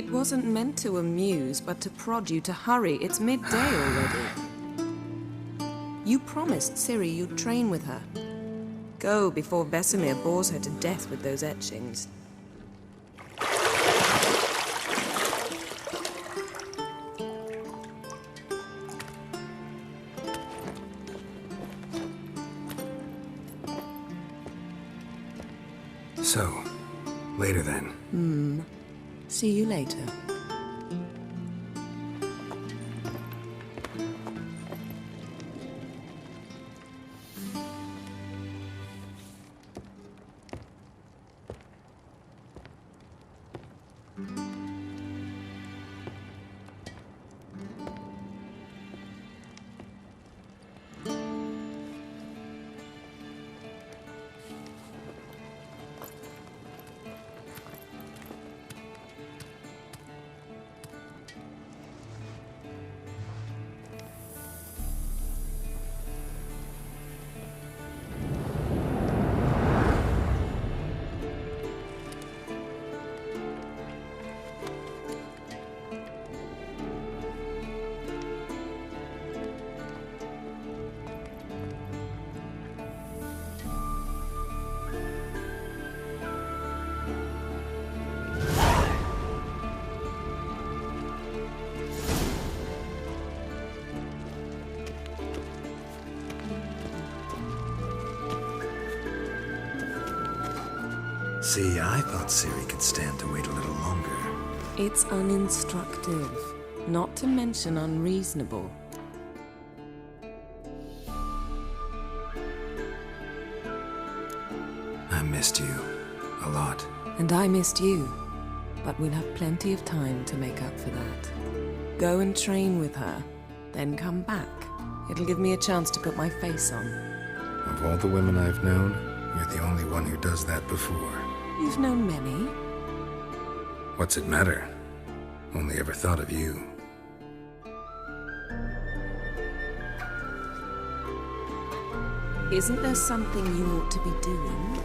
It wasn't meant to amuse, but to prod you to hurry. It's midday already. You promised Ciri you'd train with her. Go before Vesemir bores her to death with those etchings. So, later then. See you later. See, I thought Ciri could stand to wait a little longer. It's uninstructive, not to mention unreasonable. I missed you. A lot. And I missed you. But we'll have plenty of time to make up for that. Go and train with her, then come back. It'll give me a chance to put my face on. Of all the women I've known, you're the only one who does that before. You've known many. What's it matter? Only ever thought of you. Isn't there something you ought to be doing?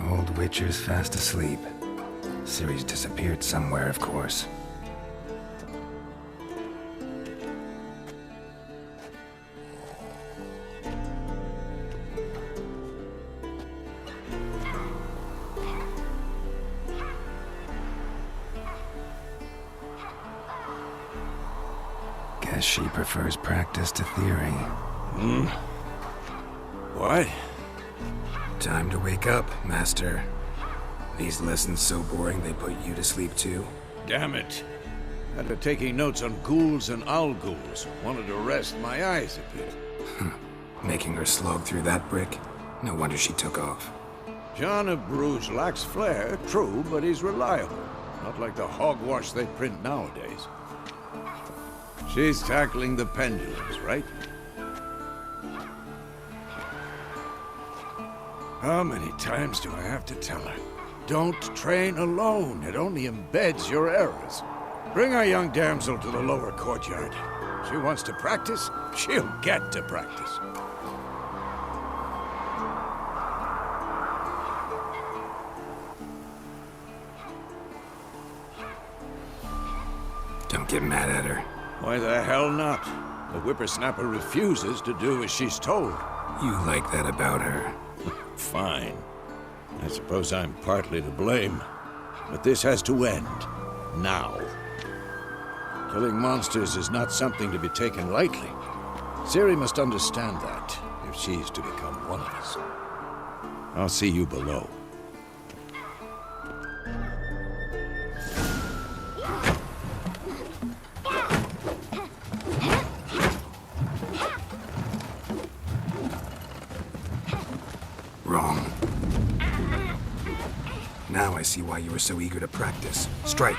Old Witcher's fast asleep. Ciri's disappeared somewhere, of course. Guess she prefers practice to theory. What? Time to wake up, Master. These lessons so boring they put you to sleep too. Damn it. After taking notes on ghouls and owl ghouls, wanted to rest my eyes a bit. Making her slog through that brick? No wonder she took off. John of Bruges lacks flair, true, but he's reliable. Not like the hogwash they print nowadays. She's tackling the pendulums, right? How many times do I have to tell her? Don't train alone. It only embeds your errors. Bring our young damsel to the lower courtyard. She wants to practice, she'll get to practice. Don't get mad at her. Why the hell not? The whippersnapper refuses to do as she's told. You like that about her. Fine. I suppose I'm partly to blame. But this has to end. Now. Killing monsters is not something to be taken lightly. Ciri must understand that, if she's to become one of us. I'll see you below. Wrong. Now I see why you were so eager to practice. Strike.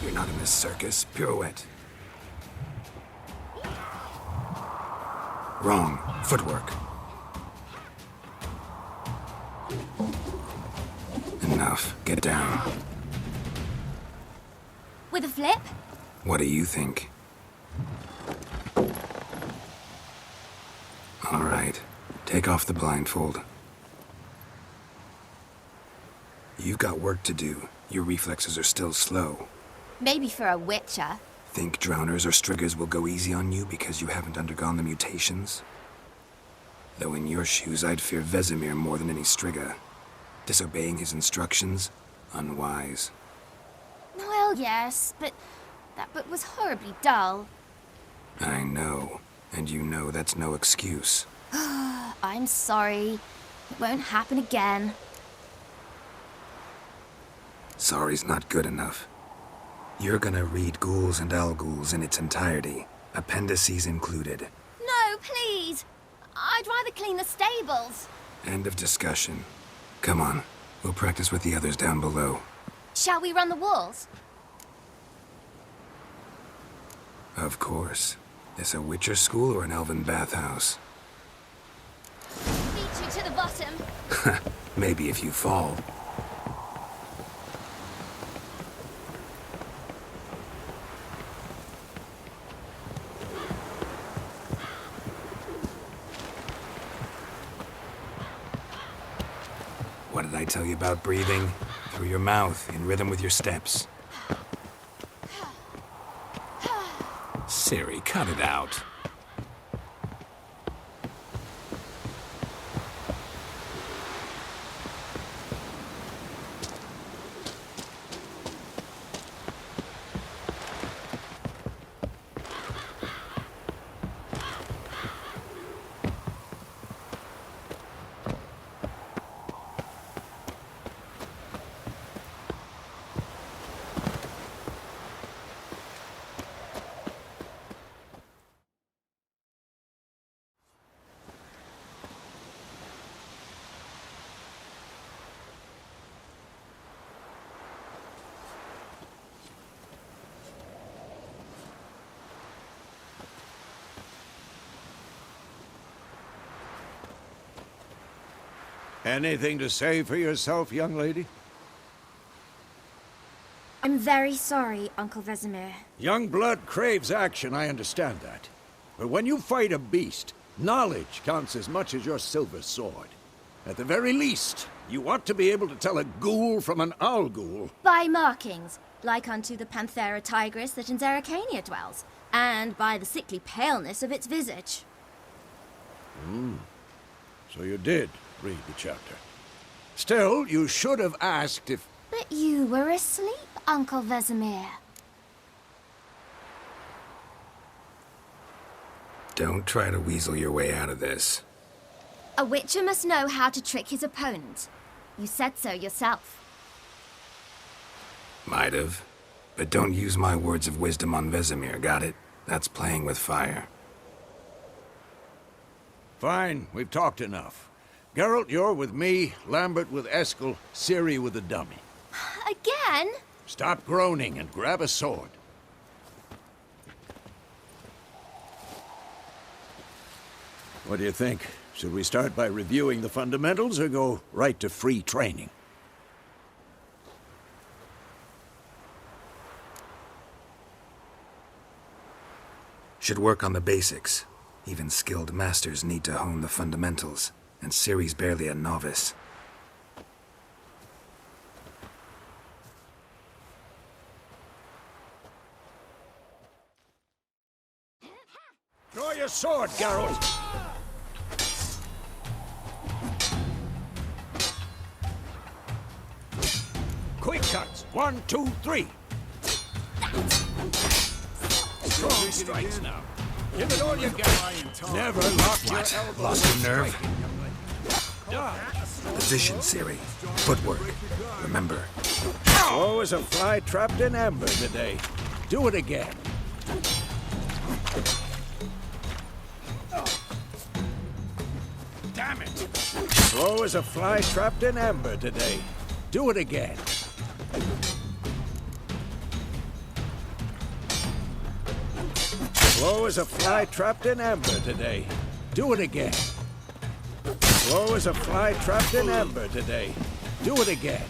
You're not in this circus. Pirouette. Wrong. Footwork. Enough. Get down. With a flip? What do you think? All right. Take off the blindfold. You've got work to do. Your reflexes are still slow. Maybe for a witcher. Think drowners or striggers will go easy on you because you haven't undergone the mutations? Though in your shoes, I'd fear Vesemir more than any strigger. Disobeying his instructions? Unwise. Well, yes, but that book was horribly dull. I know. And you know that's no excuse. I'm sorry. It won't happen again. Sorry's not good enough. You're gonna read Ghouls and Al-Ghouls in its entirety, appendices included. No, please! I'd rather clean the stables. End of discussion. Come on, we'll practice with the others down below. Shall we run the walls? Of course. This a Witcher school or an elven bathhouse? Beat you to the bottom. Maybe if you fall. What did I tell you about breathing? Through your mouth, in rhythm with your steps. Ciri, cut it out. Anything to say for yourself, young lady? I'm very sorry, Uncle Vesemir. Young blood craves action, I understand that. But when you fight a beast, knowledge counts as much as your silver sword. At the very least, you ought to be able to tell a ghoul from an Al-Ghul. By markings, like unto the Panthera tigris that in Zerrikania dwells, and by the sickly paleness of its visage. So you did read the chapter. Still, you should have asked if... But you were asleep, Uncle Vesemir. Don't try to weasel your way out of this. A witcher must know how to trick his opponent. You said so yourself. Might have. But don't use my words of wisdom on Vesemir, got it? That's playing with fire. Fine, we've talked enough. Geralt, you're with me, Lambert with Eskel, Ciri with the dummy. Again? Stop groaning and grab a sword. What do you think? Should we start by reviewing the fundamentals or go right to free training? Should work on the basics. Even skilled masters need to hone the fundamentals, and Ciri's barely a novice. Draw your sword, Geralt! Quick cuts! 1, 2, 3! Strong strikes now. Give it all you got. Never lock your elbow. Lost your nerve? Position, Ciri. Footwork. Remember. Slow as a fly trapped in amber today. Do it again. Damn it! Slow as a fly trapped in amber today. Do it again. Slow as a fly trapped in amber today. Do it again. Slow as a fly trapped in amber today. Do it again.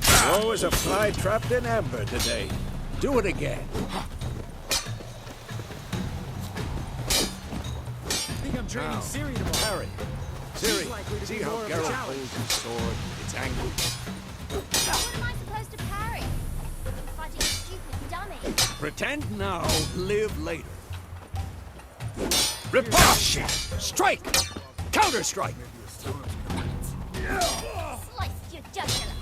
Slow as a fly trapped in amber today. Do it again. I think I'm training Ciri to Harry. Ciri, see how Geralt holds his sword? It's angry. What am I supposed to parry? Fighting a stupid dummy. Pretend now, live later. Riposte! Strike! Counter-strike! Slice your jugular.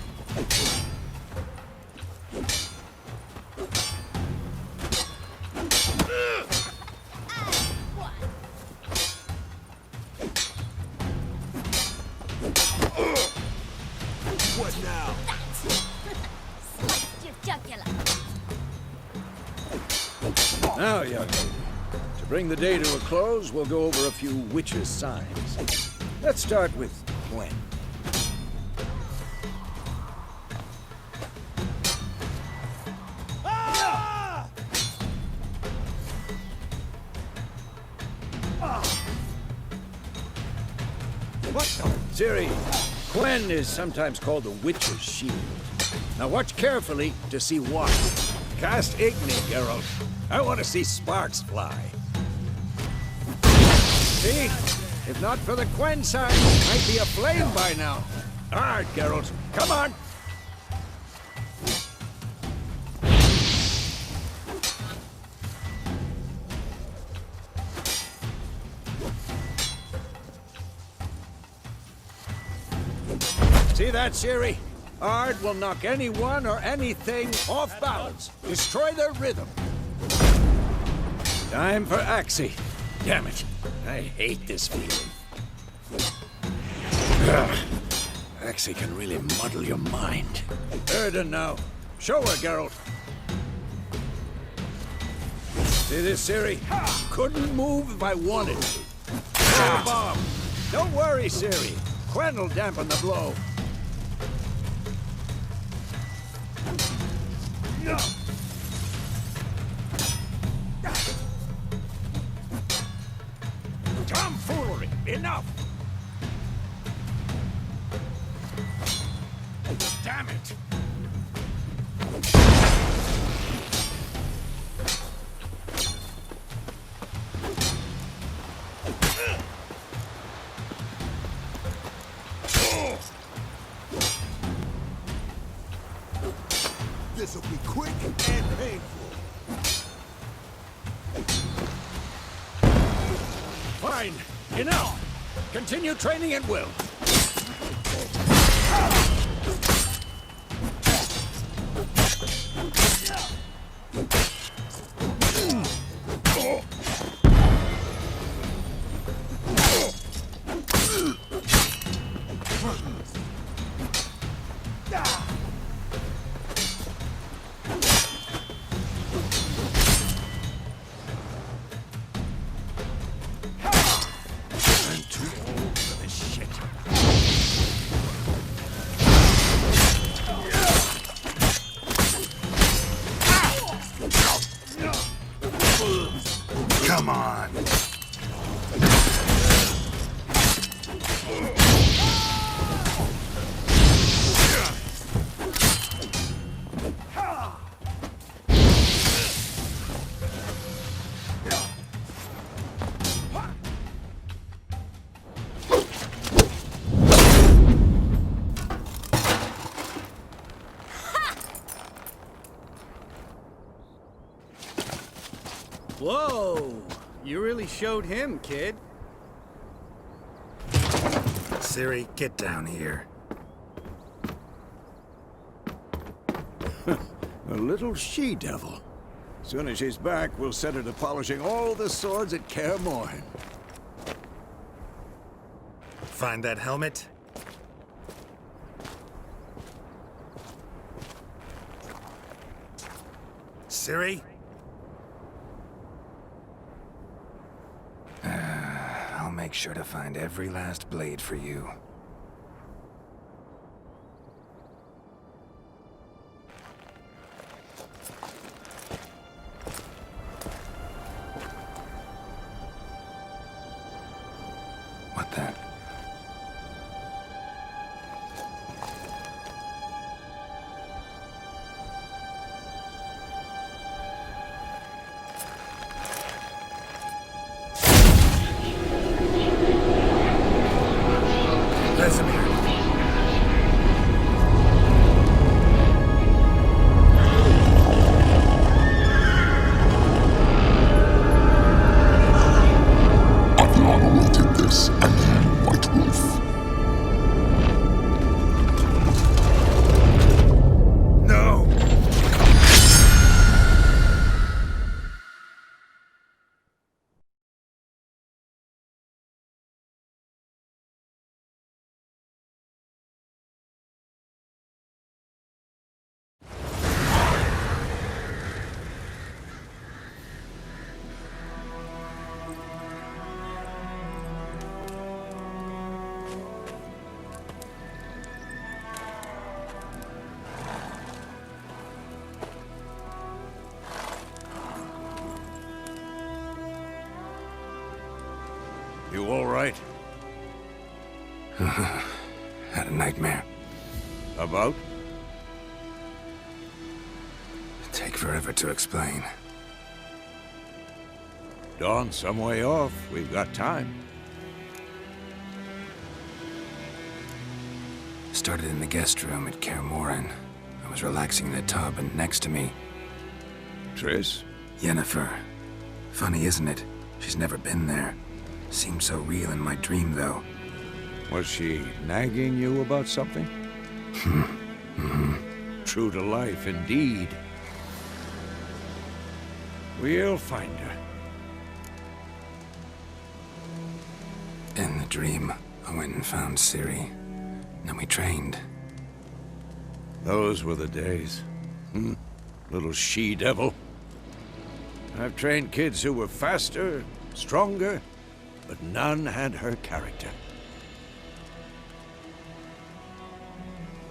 And one. What now? Slice your jugular. Now, young lady, to bring the day to a close, we'll go over a few witches' signs. Let's start with Gwen. What the? Ciri, Gwen is sometimes called the Witch's Shield. Now watch carefully to see why. Cast Igni, Geralt. I want to see sparks fly. See? If not for the Gwen sign, I'd be aflame by now. All right, Geralt. Come on. See that, Ciri? Ard will knock anyone or anything off balance. Destroy their rhythm. Time for Axii. Damn it. I hate this feeling. Ugh. Axii can really muddle your mind. Erden now. Show her, Geralt. See this, Ciri? Couldn't move if I wanted to. Bomb. Don't worry, Ciri. Gwen will dampen the blow. Tomfoolery! Enough! Damn it! This'll be quick and painful. Fine. Enough. Continue training at will. Come on. Whoa! You really showed him, kid. Ciri, get down here. A little she-devil. Soon as she's back, we'll set her to polishing all the swords at Kaer Morhen. Find that helmet? Ciri? I'll make sure to find every last blade for you. What the? Vesemir. I've long awaited this, and you, White Wolf. No! You all right? Had a nightmare. About? Take forever to explain. Dawn's some way off. We've got time. Started in the guest room at Kaer Morhen. I was relaxing in the tub, and next to me, Triss? Yennefer. Funny, isn't it? She's never been there. Seemed so real in my dream, though. Was she nagging you about something? True to life, indeed. We'll find her. In the dream, I went and found Ciri. Then we trained. Those were the days. Little she-devil. I've trained kids who were faster, stronger, but none had her character.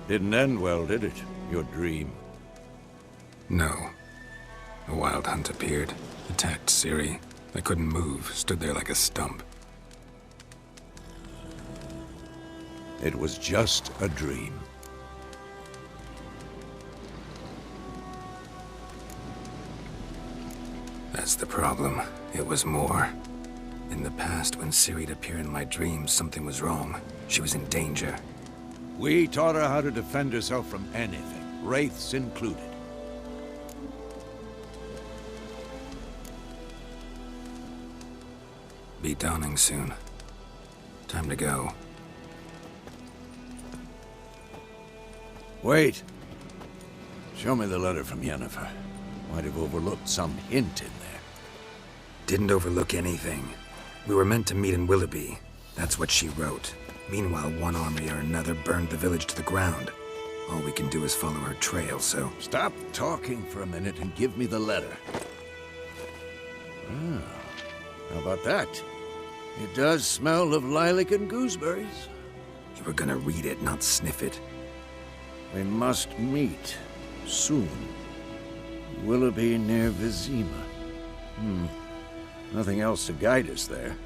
Didn't end well, did it? Your dream. No. A wild hunt appeared, attacked Ciri. I couldn't move, stood there like a stump. It was just a dream. That's the problem. It was more. In the past, when Ciri'd appear in my dreams, something was wrong. She was in danger. We taught her how to defend herself from anything, wraiths included. Be dawning soon. Time to go. Wait. Show me the letter from Yennefer. Might have overlooked some hint in there. Didn't overlook anything. We were meant to meet in Willoughby. That's what she wrote. Meanwhile, one army or another burned the village to the ground. All we can do is follow her trail, so... Stop talking for a minute and give me the letter. How about that? It does smell of lilac and gooseberries. You were gonna read it, not sniff it. We must meet. Soon. Willoughby near Vizima. Nothing else to guide us there.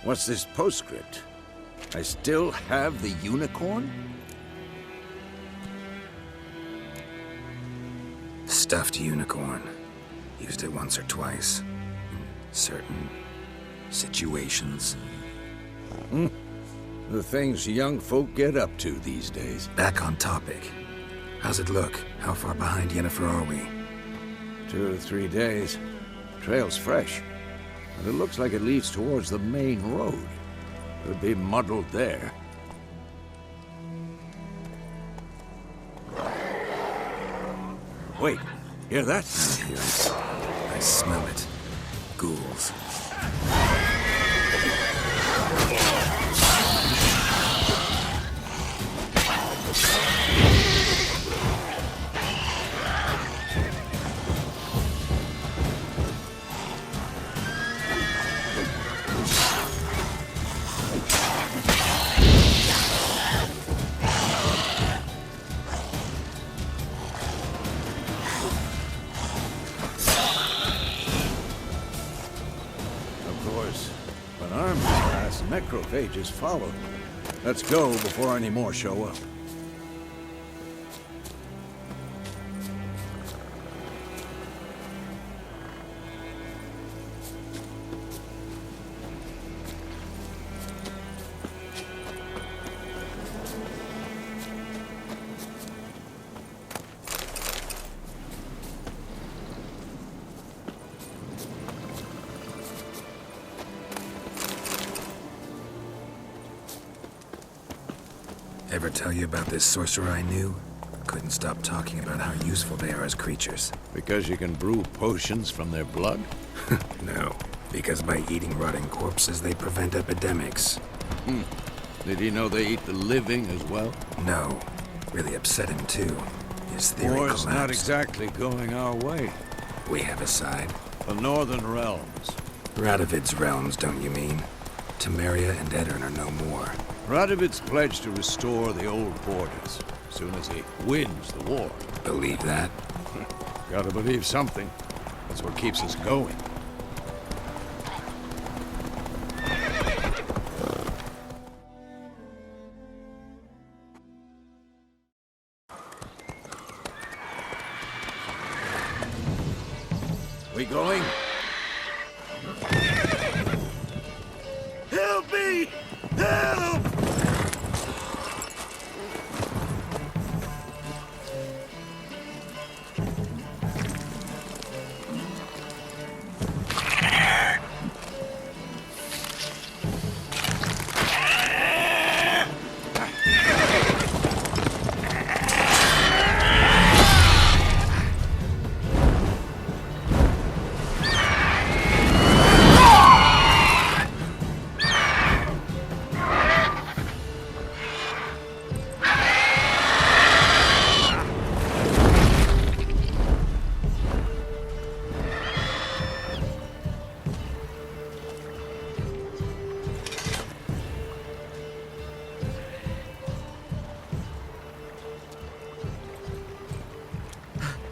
What's this postscript? I still have the unicorn? Stuffed unicorn. Used it once or twice. In certain situations. The things young folk get up to these days. Back on topic. How's it look? How far behind Yennefer are we? 2 or 3 days. Trail's fresh. But it looks like it leads towards the main road. Could be muddled there. Wait. Hear that? I hear it. I smell it. Ghouls. Necrophages follow. Let's go before any more show up. Ever tell you about this sorcerer I knew? Couldn't stop talking about how useful they are as creatures. Because you can brew potions from their blood? No, because by eating rotting corpses, they prevent epidemics. Did he know they eat the living as well? No. Really upset him, too. His theory War's collapsed. not exactly going our way. We have a side. The Northern Realms. Radovid's realms, don't you mean? Temeria and Edirn are no more. Radovid's pledged to restore the old borders as soon as he wins the war. Believe that? Gotta believe something. That's what keeps us going. We going? Help me! Help!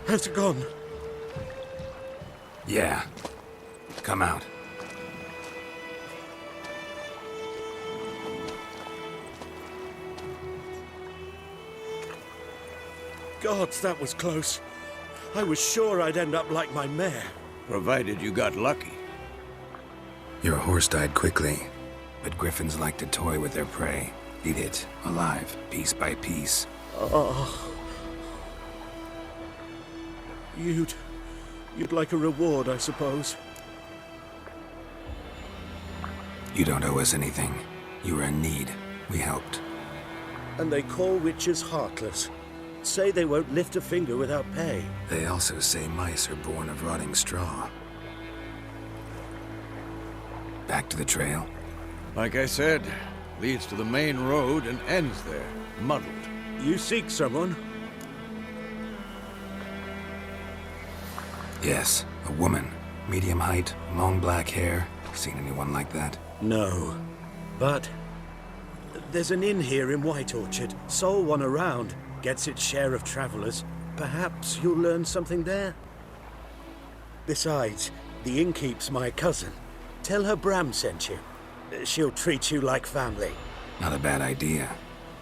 Has it gone? Yeah. Come out. Gods, that was close. I was sure I'd end up like my mare. Provided you got lucky. Your horse died quickly, but griffins like to toy with their prey. Eat it, alive, piece by piece. Oh. You'd like a reward, I suppose. You don't owe us anything. You were in need. We helped. And they call witches heartless. Say they won't lift a finger without pay. They also say mice are born of rotting straw. Back to the trail? Like I said, leads to the main road and ends there, muddled. You seek someone? Yes, a woman. Medium height, long black hair. Seen anyone like that? No. But there's an inn here in White Orchard. Sole one around. Gets its share of travelers. Perhaps you'll learn something there? Besides, the innkeep's my cousin. Tell her Bram sent you. She'll treat you like family. Not a bad idea.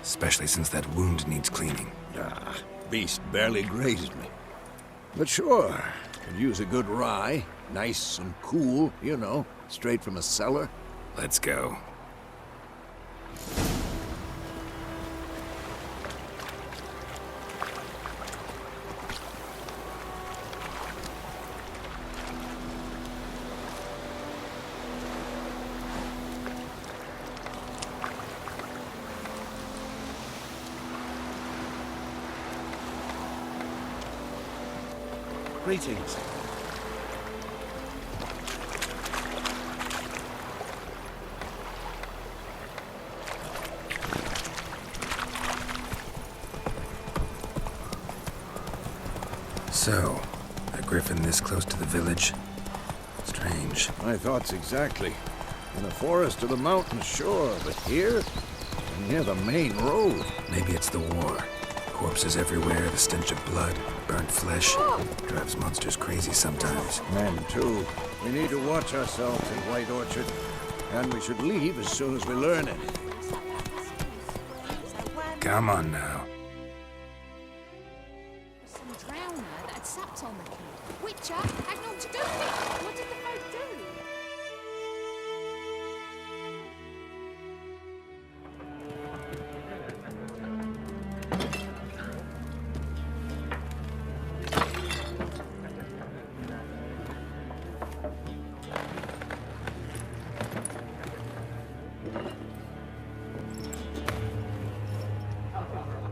Especially since that wound needs cleaning. Beast barely grazed me. But sure, could use a good rye. Nice and cool, you know, straight from a cellar. Let's go. Greetings. So, a griffin this close to the village? Strange. My thoughts exactly. In the forest or the mountains, sure, but here? Near the main road. Maybe it's the war. Corpses everywhere, the stench of blood, burnt flesh. Drives monsters crazy sometimes. Men, too. We need to watch ourselves in White Orchard. And we should leave as soon as we learn anything. Come on now. Some drowner that had sapped on the key. Witcher had naught to do with it. What did the folk do?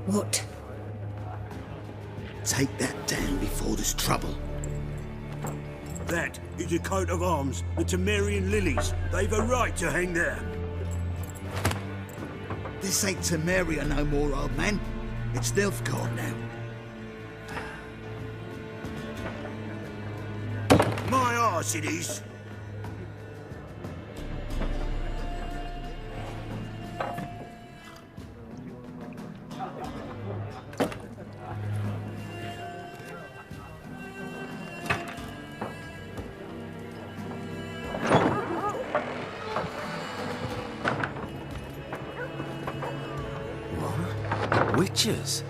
What? Take that down before there's trouble. That is a coat of arms, the Temerian lilies. They've a right to hang there. This ain't Temeria no more, old man. It's Nilfgaard now. My arse it is. Witches?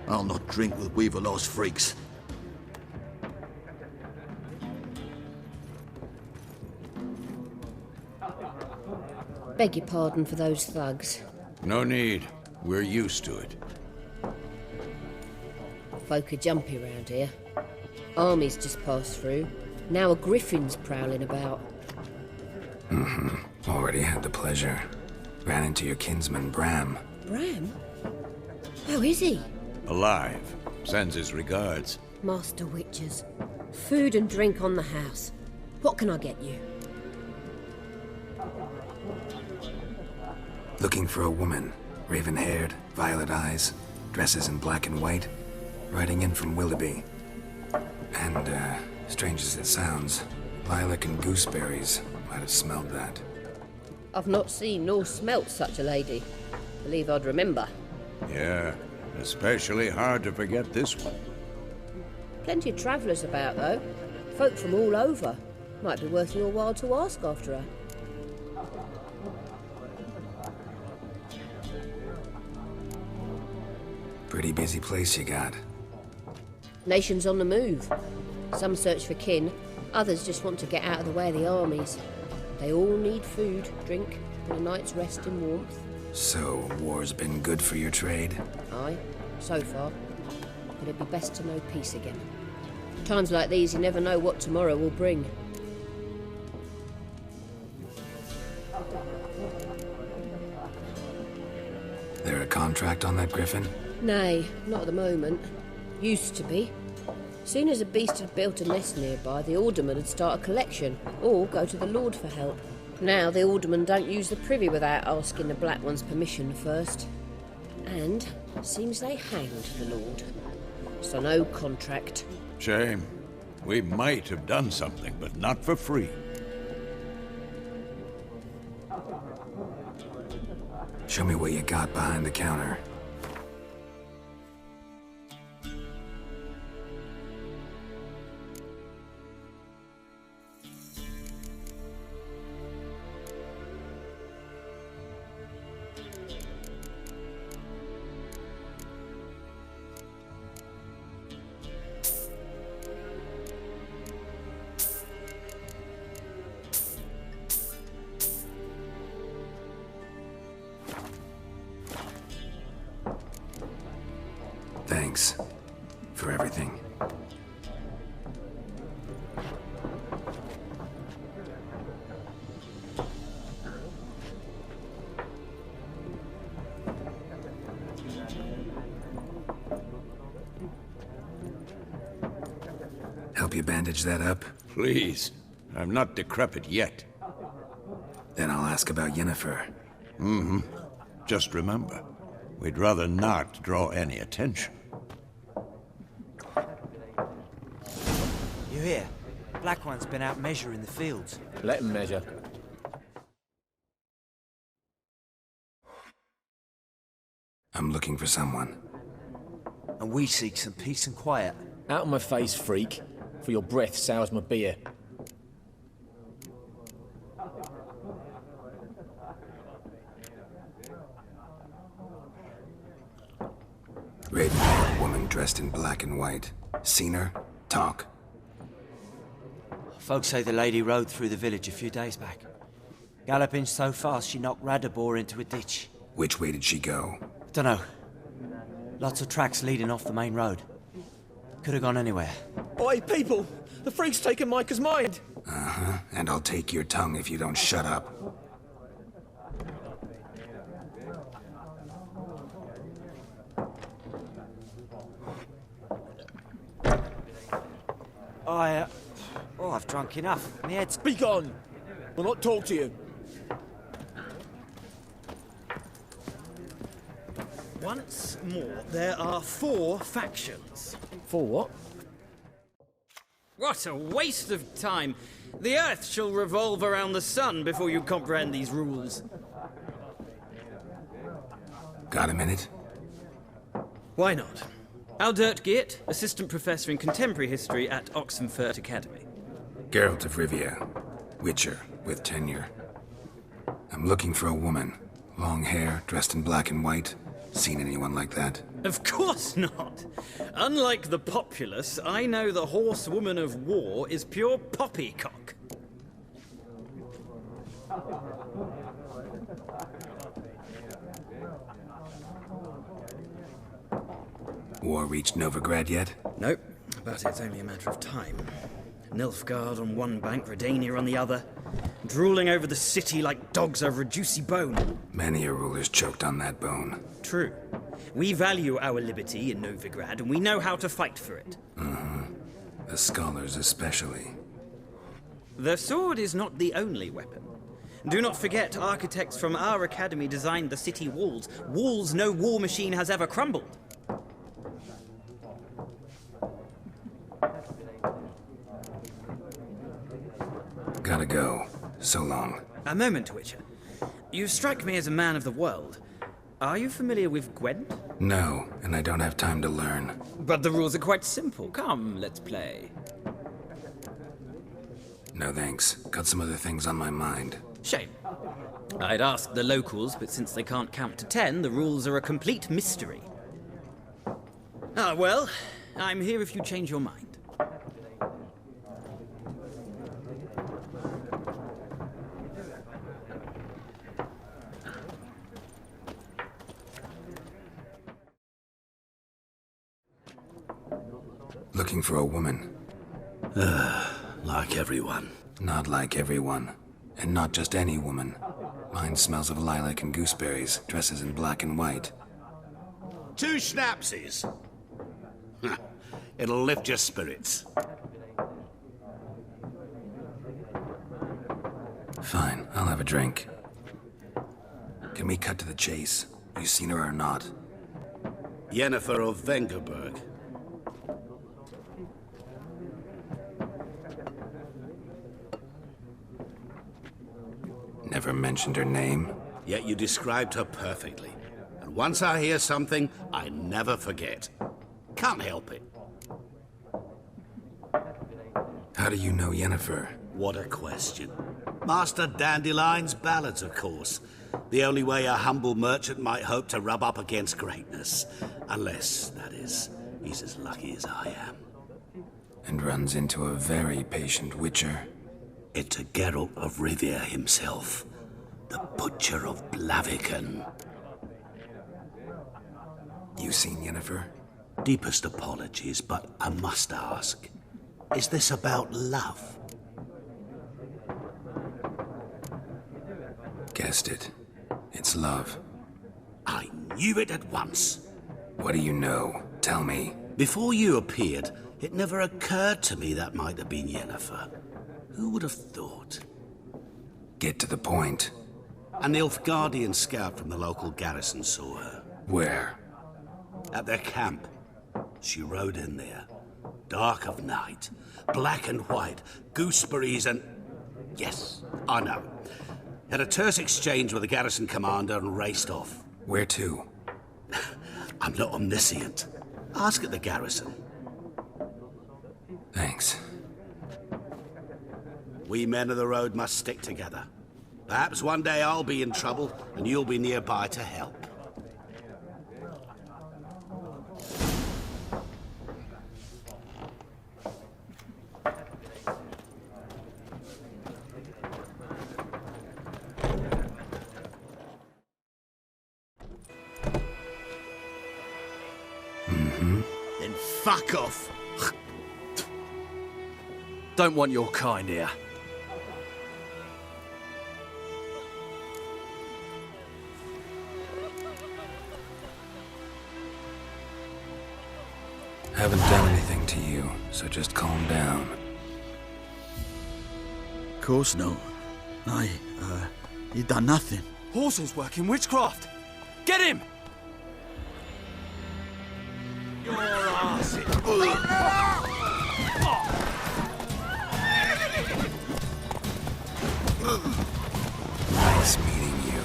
I'll not drink with Weaverlaw's freaks. Beg your pardon for those thugs. No need. We're used to it. Folk are jumpy round here. Armies just passed through. Now a griffin's prowling about. Already had the pleasure. Ran into your kinsman, Bram. Bram? How is he? Alive. Sends his regards. Master Witchers. Food and drink on the house. What can I get you? Looking for a woman. Raven-haired, violet eyes, dresses in black and white. Riding in from Willoughby. And, strange as it sounds, lilac and gooseberries might have smelled that. I've not seen nor smelt such a lady. Believe I'd remember. Yeah, especially hard to forget this one. Plenty of travellers about, though. Folk from all over. Might be worth your while to ask after her. Pretty busy place you got. Nations on the move. Some search for kin, others just want to get out of the way of the armies. They all need food, drink, and a night's rest in warmth. So, war's been good for your trade? Aye, so far. But it'd be best to know peace again. Times like these, you never know what tomorrow will bring. There a contract on that griffin? Nay, not at the moment. Used to be. Soon as a beast had built a nest nearby, the alderman would start a collection, or go to the Lord for help. Now the aldermen don't use the privy without asking the Black One's permission first. And seems they hanged the Lord. So no contract. Shame. We might have done something, but not for free. Show me what you got behind the counter. Thanks for everything. help you bandage that up? Please. I'm not decrepit yet. Then I'll ask about Yennefer. Just remember, we'd rather not draw any attention. You hear? Black One's been out measuring the fields. Let him measure. I'm looking for someone. And we seek some peace and quiet. Out of my face, freak. For your breath sours my beer. Red-haired woman dressed in black and white. Seen her? Talk. Folks say the lady rode through the village a few days back. Galloping so fast she knocked Radabor into a ditch. Which way did she go? Dunno. Lots of tracks leading off the main road. Could have gone anywhere. Oi, people! The freak's taken Micah's mind! Uh-huh. And I'll take your tongue if you don't shut up. I've drunk enough. My head's... Be gone! We'll not talk to you. Once more, there are 4 factions. 4 what? What a waste of time! The Earth shall revolve around the sun before you comprehend these rules. Got a minute? Why not? Aldert Geert, Assistant Professor in Contemporary History at Oxenfurt Academy. Geralt of Rivia. Witcher, with tenure. I'm looking for a woman. Long hair, dressed in black and white. Seen anyone like that? Of course not! Unlike the populace, I know the horsewoman of war is pure poppycock. War reached Novigrad yet? Nope, but it's only a matter of time. Nilfgaard on one bank, Redania on the other, drooling over the city like dogs over a juicy bone. Many a ruler's choked on that bone. True. We value our liberty in Novigrad, and we know how to fight for it. The scholars especially. The sword is not the only weapon. Do not forget, architects from our academy designed the city walls. Walls no war machine has ever crumbled. Gotta go. So long. A moment, Witcher. You strike me as a man of the world. Are you familiar with Gwent? No, and I don't have time to learn. But the rules are quite simple. Come, let's play. No thanks. Got some other things on my mind. Shame. I'd ask the locals, but since they can't count to 10, the rules are a complete mystery. Ah, well, I'm here if you change your mind. Looking for a woman. Like everyone. Not like everyone. And not just any woman. Mine smells of lilac and gooseberries, dresses in black and white. 2 schnapsies. It'll lift your spirits. Fine, I'll have a drink. Can we cut to the chase? You seen her or not? Yennefer of Vengerberg. Never mentioned her name. Yet you described her perfectly. And once I hear something, I never forget. Can't help it. How do you know Yennefer? What a question. Master Dandelion's ballads, of course. The only way a humble merchant might hope to rub up against greatness. Unless, that is, he's as lucky as I am. And runs into a very patient witcher. Into Geralt of Rivia himself. The Butcher of Blaviken. You seen Yennefer? Deepest apologies, but I must ask. Is this about love? Guessed it. It's love. I knew it at once. What do you know? Tell me. Before you appeared, It never occurred to me that might have been Yennefer. Who would have thought? Get to the point. A Nilfgaardian scout from the local garrison saw her. Where? At their camp. She rode in there. Dark of night. Black and white. Gooseberries and... Yes, I know. Had a terse exchange with the garrison commander and raced off. Where to? I'm not omniscient. Ask at the garrison. Thanks. We men of the road must stick together. Perhaps one day I'll be in trouble and you'll be nearby to help. Then fuck off. Don't want your kind here. Haven't done anything to you, so just calm down. Of course not. You done nothing. Whoreson's working witchcraft. Get him! Your ass. Nice meeting you.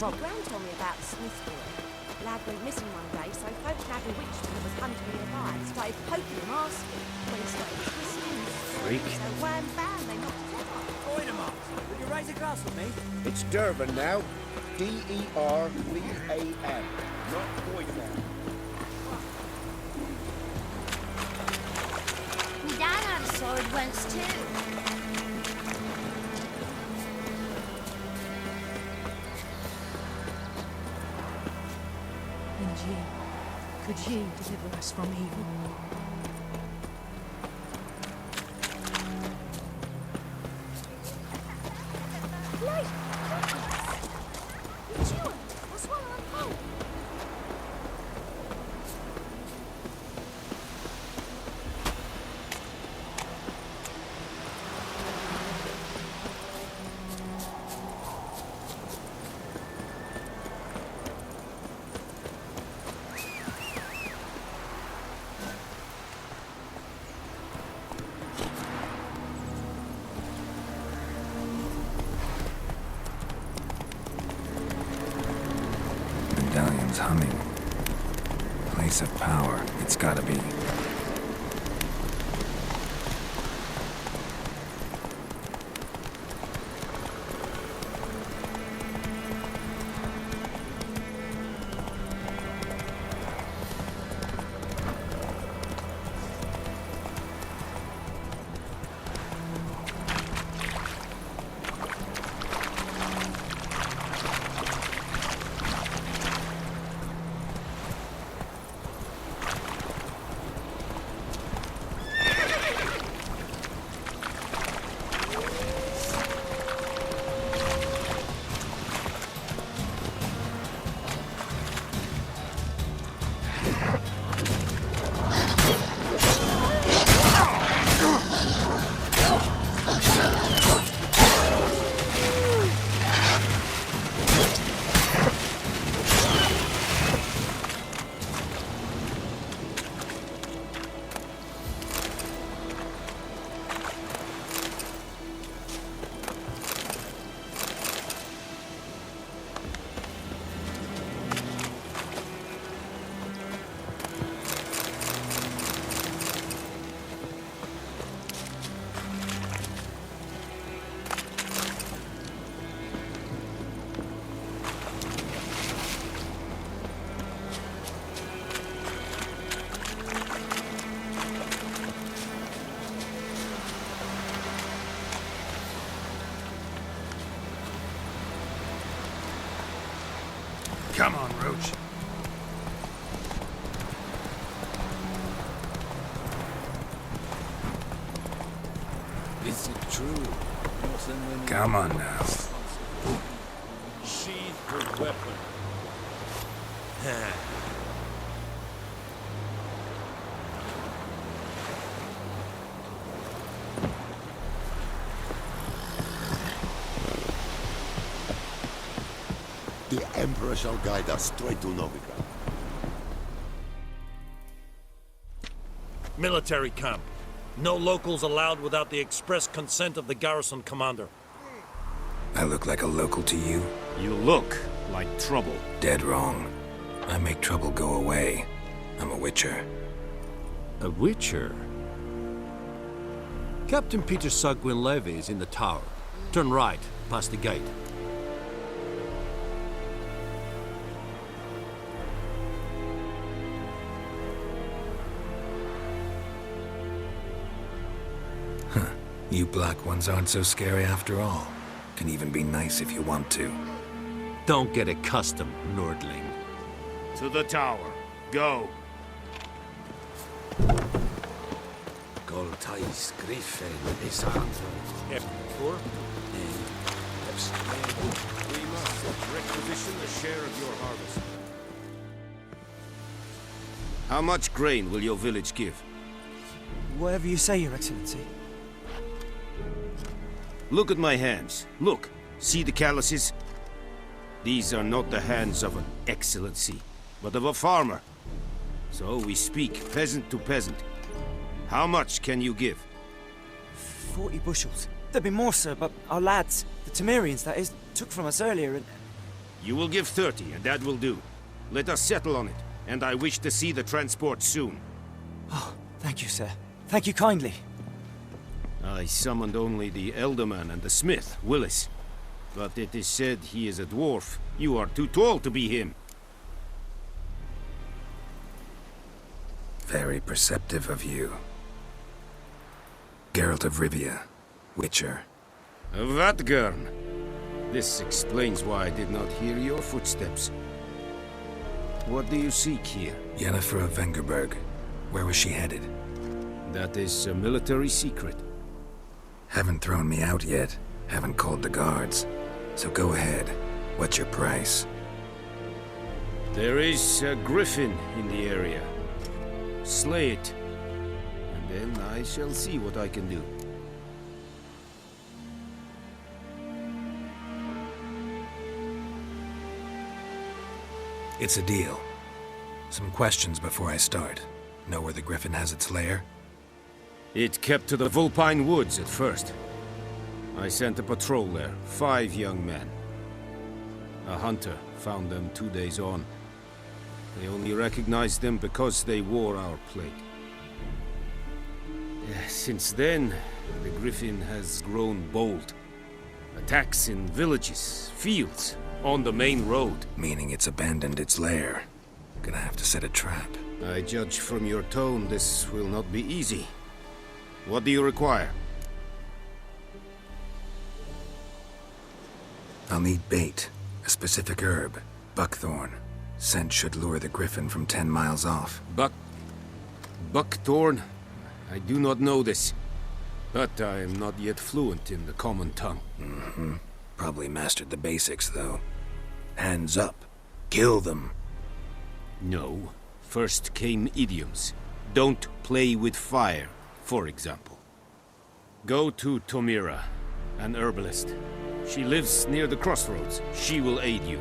Brown told me about the Smith boy. Lad went missing one day, so folk had a witchman that was hunting nearby and started poking him, asking when he started twisting his Freak. So wham bam, they knocked his head off. Point him up. Will you raise a glass with me? It's Dervan now. D-E-R-V-A-N. Not Boytown. My dad had a sword once too. And you, could you deliver us from evil? Medallion's humming. Place of power, it's gotta be. Come on, Roach. true. Come on now. Sheath the weapon. The Emperor shall guide us straight to Novigrad. Military camp. No locals allowed without the express consent of the garrison commander. I look like a local to you? You look like trouble. Dead wrong. I make trouble go away. I'm a witcher. A witcher? Captain Peter Sugwin Levy is in the tower. Turn right, past the gate. You black ones aren't so scary after all. Can even be nice if you want to. Don't get accustomed, Nordling. To the tower. Go. Goltais Griffin is Anton. F4. We must requisition a share of your harvest. How much grain will your village give? Whatever you say, Your Excellency. Look at my hands. Look. See the calluses? These are not the hands of an excellency, but of a farmer. So we speak peasant to peasant. How much can you give? 40 bushels. There'd be more, sir, but our lads, the Temerians, that is, took from us earlier and... You will give 30, and that will do. Let us settle on it, and I wish to see the transport soon. Oh, thank you, sir. Thank you kindly. I summoned only the Elderman and the smith, Willis. But it is said he is a dwarf. You are too tall to be him. Very perceptive of you. Geralt of Rivia, Witcher. Vatgern. This explains why I did not hear your footsteps. What do you seek here? Yennefer of Vengerberg. Where was she headed? That is a military secret. Haven't thrown me out yet. Haven't called the guards. So go ahead. What's your price? There is a griffin in the area. Slay it. And then I shall see what I can do. It's a deal. Some questions before I start. Know where the griffin has its lair? It kept to the Vulpine Woods at first. I sent a patrol there, 5 young men. A hunter found them 2 days on. They only recognized them because they wore our plate. Since then, the griffin has grown bold. Attacks in villages, fields, on the main road. Meaning it's abandoned its lair. Gonna have to set a trap. I judge from your tone this will not be easy. What do you require? I'll need bait. A specific herb. Buckthorn. Scent should lure the griffin from 10 miles off. Buckthorn? I do not know this. But I am not yet fluent in the common tongue. Mm-hmm. Probably mastered the basics, though. Hands up. Kill them. No. First came idioms. Don't play with fire, for example. Go to Tomira, an herbalist. She lives near the crossroads. She will aid you.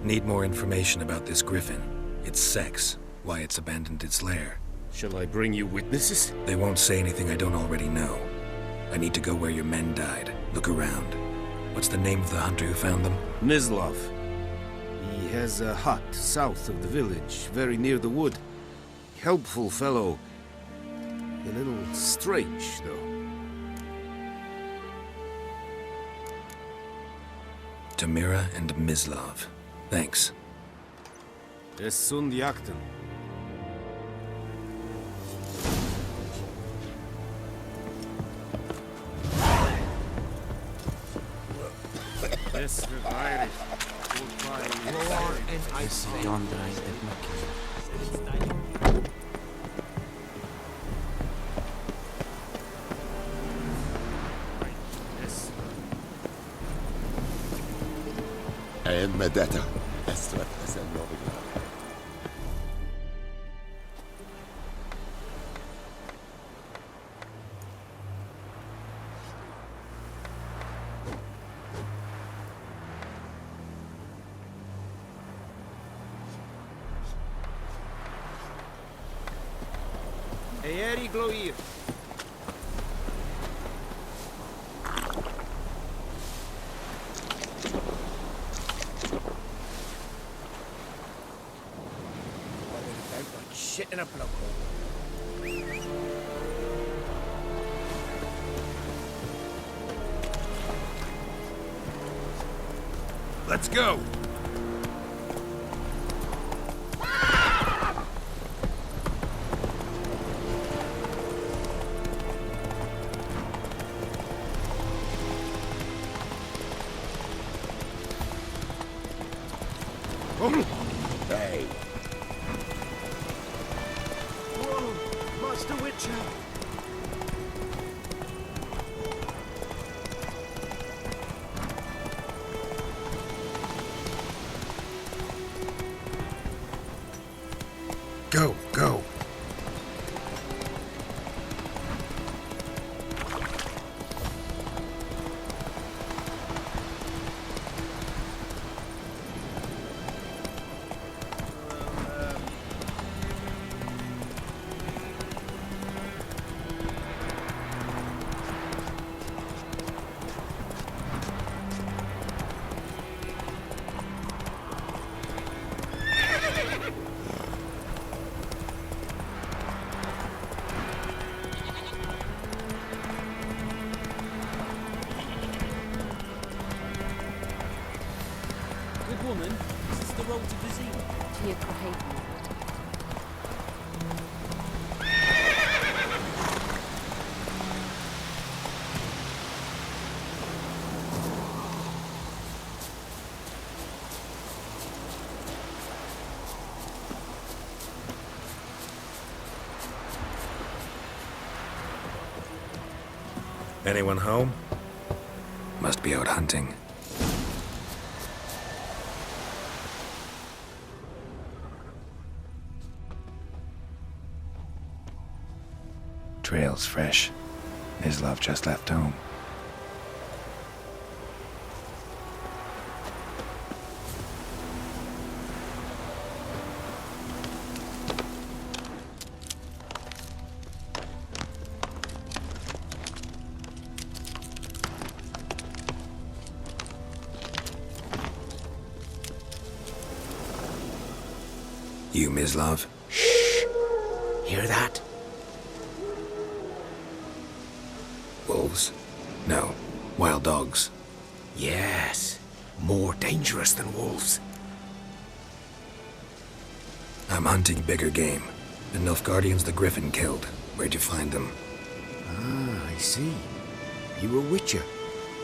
Need more information about this griffin. Its sex, why it's abandoned its lair. Shall I bring you witnesses? They won't say anything I don't already know. I need to go where your men died. Look around. What's the name of the hunter who found them? Mislav. He has a hut south of the village, very near the wood. Helpful fellow. A little strange, though. Tomira and Mislav. Thanks. Es sunt jakten. En med detta SFSL Novigrad. Eeri Gloir. Shit in a blowhole. Let's go! Hey. Whoa, Master Witcher. Go, go. Good woman, this is the road to Vizima. Tia Crahayden. Anyone home? Must be out hunting. Trail's fresh. Mislav just left home. You, Mislav? Hear that? Wolves? No. Wild dogs. Yes. More dangerous than wolves. I'm hunting bigger game. The Nilfgaardians the Griffin killed. Where'd you find them? Ah, I see. You a witcher.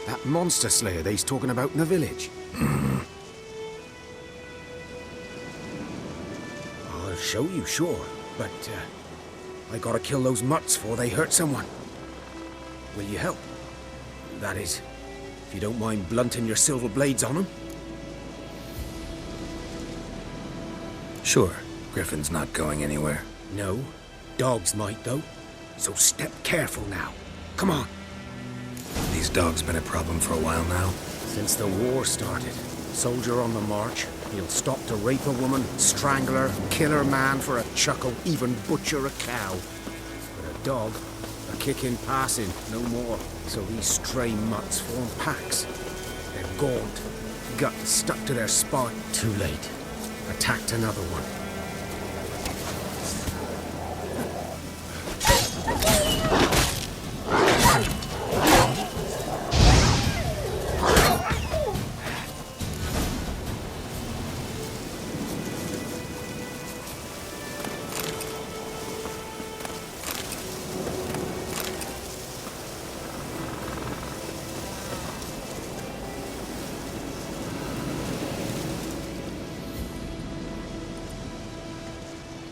That monster slayer they's talking about in the village. I'll show you, sure. But, I gotta kill those mutts before they hurt someone. Will you help? That is, if you don't mind blunting your silver blades on them. Sure. Griffin's not going anywhere. No. Dogs might, though. So step careful now. Come on. These dogs been a problem for a while now? Since the war started. Soldier on the march. He'll stop to rape a woman, strangle her, kill her man for a chuckle, even butcher a cow. But a dog, a kick in passing, no more. So these stray mutts form packs. They're gaunt, gut stuck to their spine. Too late. Attacked another one.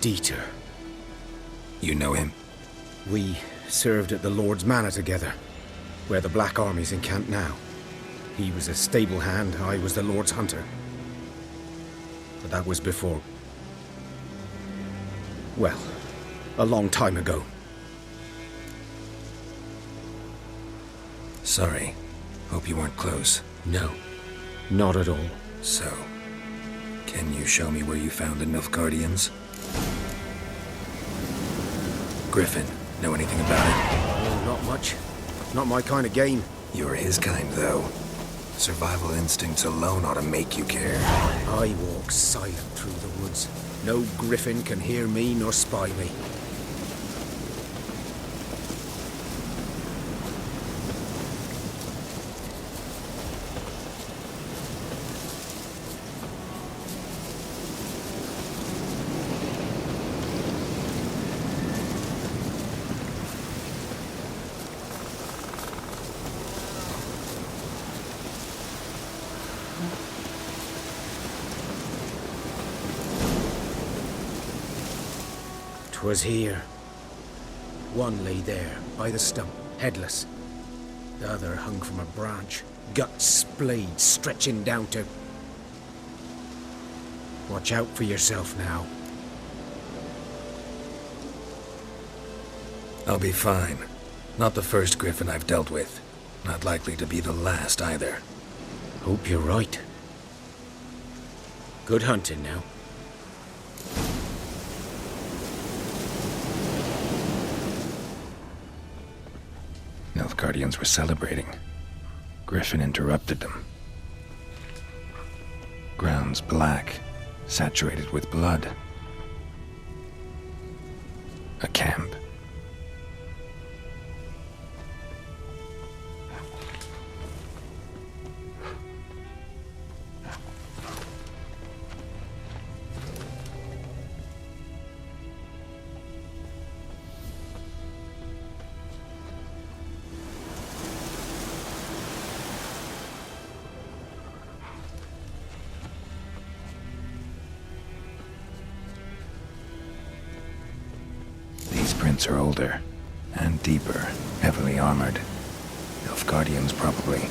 Dieter. You know him? We served at the Lord's Manor together, where the Black Army's encamped now. He was a stable hand, I was the Lord's hunter. But that was before... well, a long time ago. Sorry. Hope you weren't close. No, not at all. So, can you show me where you found the Nilfgaardians? Griffin, know anything about it? Oh, not much. Not my kind of game. You're his kind, though. Survival instincts alone ought to make you care. I walk silent through the woods. No griffin can hear me nor spy me. Was here. One lay there, by the stump, headless. The other hung from a branch, gut splayed, stretching down to... Watch out for yourself now. I'll be fine. Not the first griffin I've dealt with. Not likely to be the last, either. Hope you're right. Good hunting now. Nilfgaardians were celebrating. Griffin interrupted them. Ground's black, saturated with blood. A camp. Are older and deeper, heavily armored. Nilfgaardians, probably.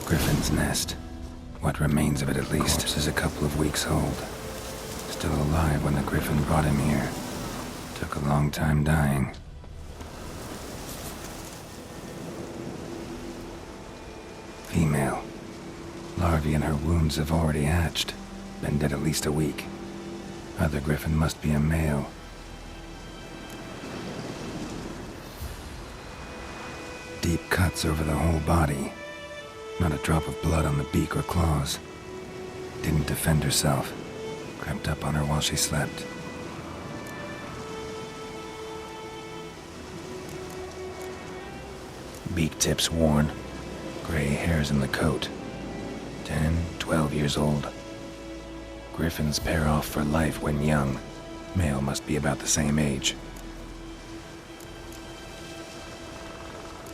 Griffin's nest. What remains of it, at least, is a couple of weeks old. Still alive when the griffin brought him here. Took a long time dying. Female. Larvae in her wounds have already hatched. Been dead at least a week. Other griffin must be a male. Deep cuts over the whole body. Not a drop of blood on the beak or claws. Didn't defend herself. Crept up on her while she slept. Beak tips worn. Gray hairs in the coat. 10, 12 years old. Griffins pair off for life when young. Male must be about the same age.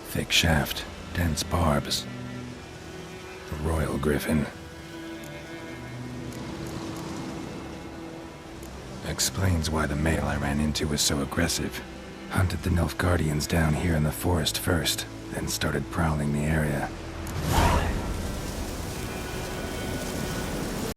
Thick shaft, dense barbs. A royal griffin. Explains why the male I ran into was so aggressive. Hunted the Nilfgaardians down here in the forest first, then started prowling the area.